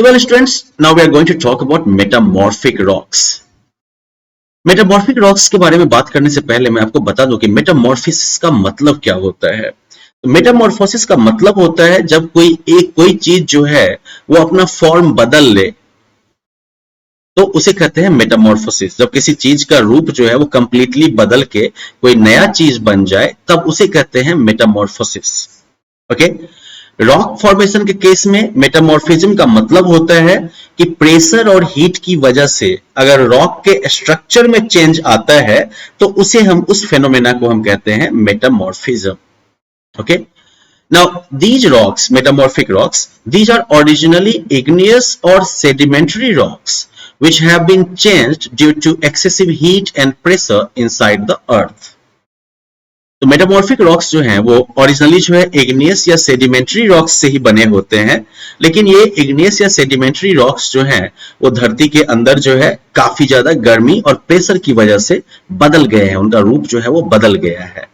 So well students, now we are going to talk about metamorphic rocks. Metamorphic rocks के बारे में बात करने से पहले मैं आपको बता दूं कि मेटामॉर्फिस का मतलब क्या होता है। तो मेटामॉर्फोसिस का मतलब होता है जब कोई चीज जो है वो अपना फॉर्म बदल ले, तो उसे कहते हैं मेटामॉर्फोसिस। जब किसी चीज का रूप जो है वो कंप्लीटली बदल के कोई नया चीज बन जाए, तब उसे कहते हैं मेटामॉर्फोसिस। ओके, रॉक फॉर्मेशन के केस में मेटामॉर्फिज्म का मतलब होता है कि प्रेशर और हीट की वजह से अगर रॉक के स्ट्रक्चर में चेंज आता है तो उस फेनोमेना को हम कहते हैं metamorphism. Okay, now these rocks, metamorphic rocks, these are originally igneous or sedimentary rocks which have been changed due to excessive heat and pressure inside the earth. तो मेटामॉर्फिक रॉक्स जो हैं वो ओरिजिनली जो है इग्नियस या sedimentary rocks से ही बने होते हैं, लेकिन ये इग्नियस या सेडिमेंट्री रॉक्स जो हैं वो धरती के अंदर जो है काफी ज्यादा गर्मी और प्रेशर की वजह से बदल गए हैं, उनका रूप जो है वो बदल गया है।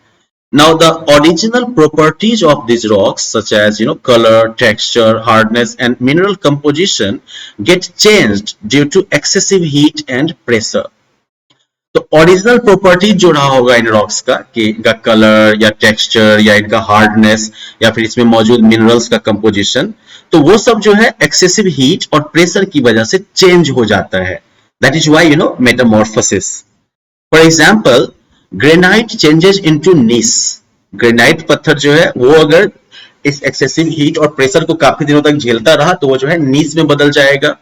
Now the original properties of these rocks such as color, texture, hardness and mineral composition get changed due to excessive heat and pressure. तो ओरिजिनल प्रॉपर्टी जो रहा होगा इन रॉक्स का, कि इनका कलर या टेक्सचर या इनका हार्डनेस या फिर इसमें मौजूद मिनरल्स का कंपोजिशन, तो वो सब जो है एक्सेसिव हीट और प्रेशर की वजह से चेंज हो जाता है। That is why metamorphosis. For example, granite changes into gneiss. Granite पत्थर जो है वो अगर इस एक्सेसिव हीट और प्रेशर को काफी दिनों तक झेलता रहा तो वो जो है नीस में बदल जाएगा।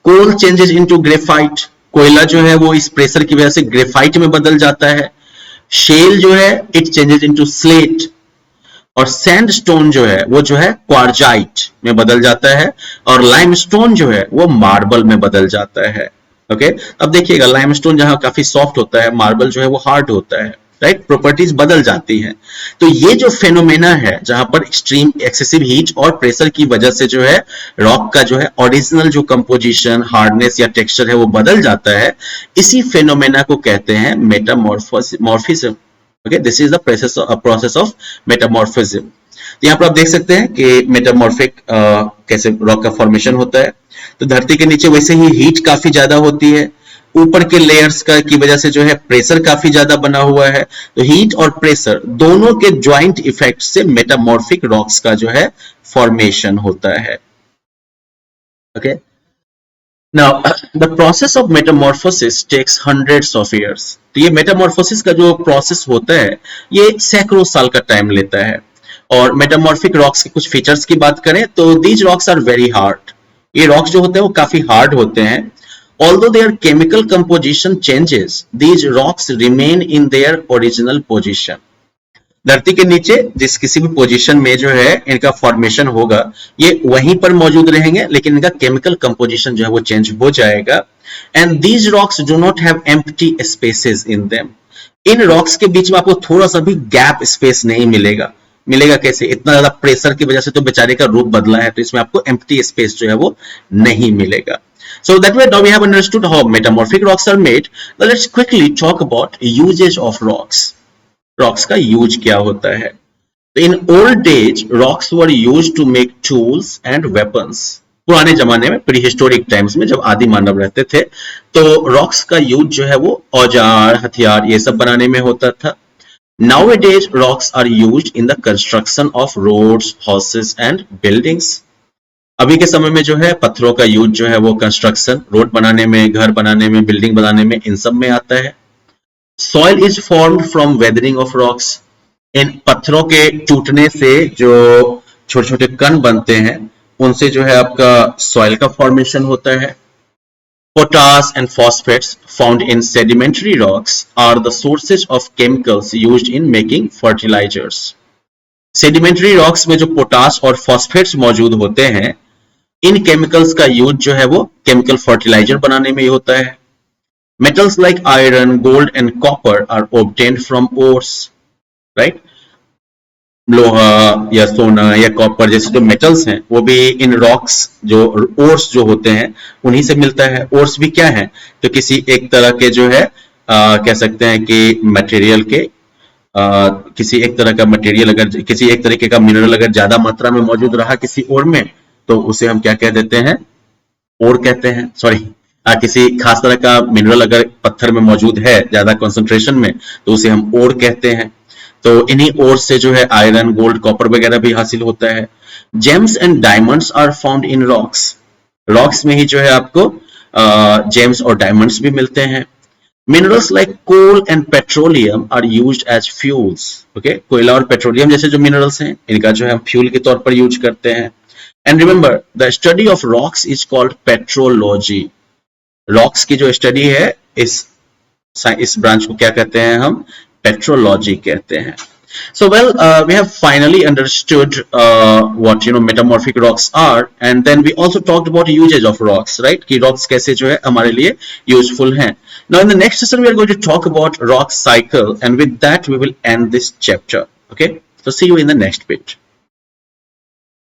कोल चेंजेस इनटू ग्रेफाइट। कोयला जो है वो इस प्रेशर की वजह से ग्रेफाइट में बदल जाता है। शेल जो है इट चेंजेस इनटू स्लेट, और सैंडस्टोन जो है वो जो है क्वार्जाइट में बदल जाता है, और लाइमस्टोन जो है वो मार्बल में बदल जाता है। ओके, अब देखिएगा लाइमस्टोन जहां काफी सॉफ्ट होता है, मार्बल जो है वो हार्ड होता है, राइट, प्रॉपर्टीज बदल जाती हैं। तो ये जो फेनोमेना है जहां पर एक्सट्रीम एक्सेसिव हीट और प्रेशर की वजह से जो है रॉक का जो है ओरिजिनल जो कंपोजिशन, हार्डनेस या टेक्सचर है वो बदल जाता है, इसी फेनोमेना को कहते हैं metamorphism. Okay, this is the process of metamorphism. यहाँ पर आप देख सकते हैं कि मेटामॉर्फिक कैसे रॉक का फॉर्मेशन होता है। तो धरती के नीचे वैसे ही हीट काफी ज्यादा होती है, ऊपर के लेयर्स का की वजह से जो है प्रेशर काफी ज्यादा बना हुआ है। तो हीट और प्रेशर दोनों के ज्वाइंट इफेक्ट से मेटामॉर्फिक रॉक्स का जो है फॉर्मेशन होता है। Okay, now the process of metamorphosis takes hundreds of years. तो ये मेटामॉर्फोसिस का जो प्रोसेस होता है ये सैकड़ों साल का टाइम लेता है। और मेटामॉर्फिक रॉक्स के कुछ फीचर्स की बात करें तो these rocks are very hard. ये रॉक्स जो होते हैं वो काफी हार्ड होते हैं। Although their chemical composition changes, these rocks remain in their original position. धरती के नीचे जिस किसी भी पोजीशन में जो है इनका फॉर्मेशन होगा ये वहीं पर मौजूद रहेंगे, लेकिन इनका केमिकल कंपोजिशन जो है वो चेंज हो जाएगा। And these rocks do not have empty spaces in them. In rocks के बीच में आपको थोड़ा सा भी गैप स्पेस नहीं मिलेगा। मिलेगा कैसे? इतना ज्यादा प्रेशर की वजह से तो बेचारे का रूप बदला है, तो इसमें आपको एम्प्टी स्पेस जो है वो नहीं मिलेगा। So that way now we have understood how metamorphic rocks are made. Now let's quickly talk about usage of rocks. Rocks का use क्या होता है? In old days, rocks were used to make tools and weapons. पुराने जमाने में prehistoric times में जब आदि मानव रहते थे तो रॉक्स का यूज जो है वो औजार, हथियार ये सब बनाने में होता था। Nowadays, rocks are used in the construction of roads, houses and buildings. अभी के समय में जो है पत्थरों का यूज जो है वो कंस्ट्रक्शन, रोड बनाने में, घर बनाने में, बिल्डिंग बनाने में, इन सब में आता है। Soil is formed from weathering of rocks. इन पत्थरों के टूटने से जो छोटे छोटे कण बनते हैं उनसे जो है आपका सॉइल का फॉर्मेशन होता है। Potash and phosphates found in sedimentary rocks are the sources of chemicals used in making fertilisers. Sedimentary rocks में जो पोटाश और फॉस्फेट्स मौजूद होते हैं, इन केमिकल्स का यूज जो है वो केमिकल फर्टिलाइजर बनाने में ही होता है। Metals like iron, gold and copper are obtained from ores, right. लोहा या सोना या कॉपर जैसे जो मेटल्स हैं वो भी इन रॉक्स जो ओर्स जो होते हैं उन्हीं से मिलता है। ओर्स भी क्या है? तो किसी एक तरह के जो है कह सकते हैं कि मटेरियल के किसी एक तरह का मटेरियल अगर किसी एक तरीके का मिनरल अगर ज्यादा मात्रा में मौजूद रहा किसी और में तो उसे हम क्या कह देते हैं? ओर कहते हैं, सॉरी, किसी खास तरह का मिनरल अगर पत्थर में मौजूद है ज्यादा कंसंट्रेशन में तो उसे हम ओर कहते हैं। तो इन्हीं ओर से जो है आयरन, गोल्ड, कॉपर वगैरह भी हासिल होता है। Gems and diamonds are found in rocks, rocks में ही जो है आपको जेम्स और डायमंड्स भी मिलते हैं। Minerals like coal and petroleum are used as fuels. Okay, कोयला और पेट्रोलियम जैसे जो मिनरल्स हैं इनका जो है हम फ्यूल के तौर पर यूज करते हैं। And remember the study of rocks is called petrology. Rocks की जो स्टडी है इस ब्रांच को क्या कहते हैं हम? पेट्रोलॉजी कहते हैं। So well, we have finally understood what metamorphic rocks are, and then we also talked about usage of rocks, right? कि rocks कैसे जो है हमारे लिए useful हैं. Now in the next session we are going to talk about rock cycle, and with that we will end this chapter. Okay, so see you in the next bit.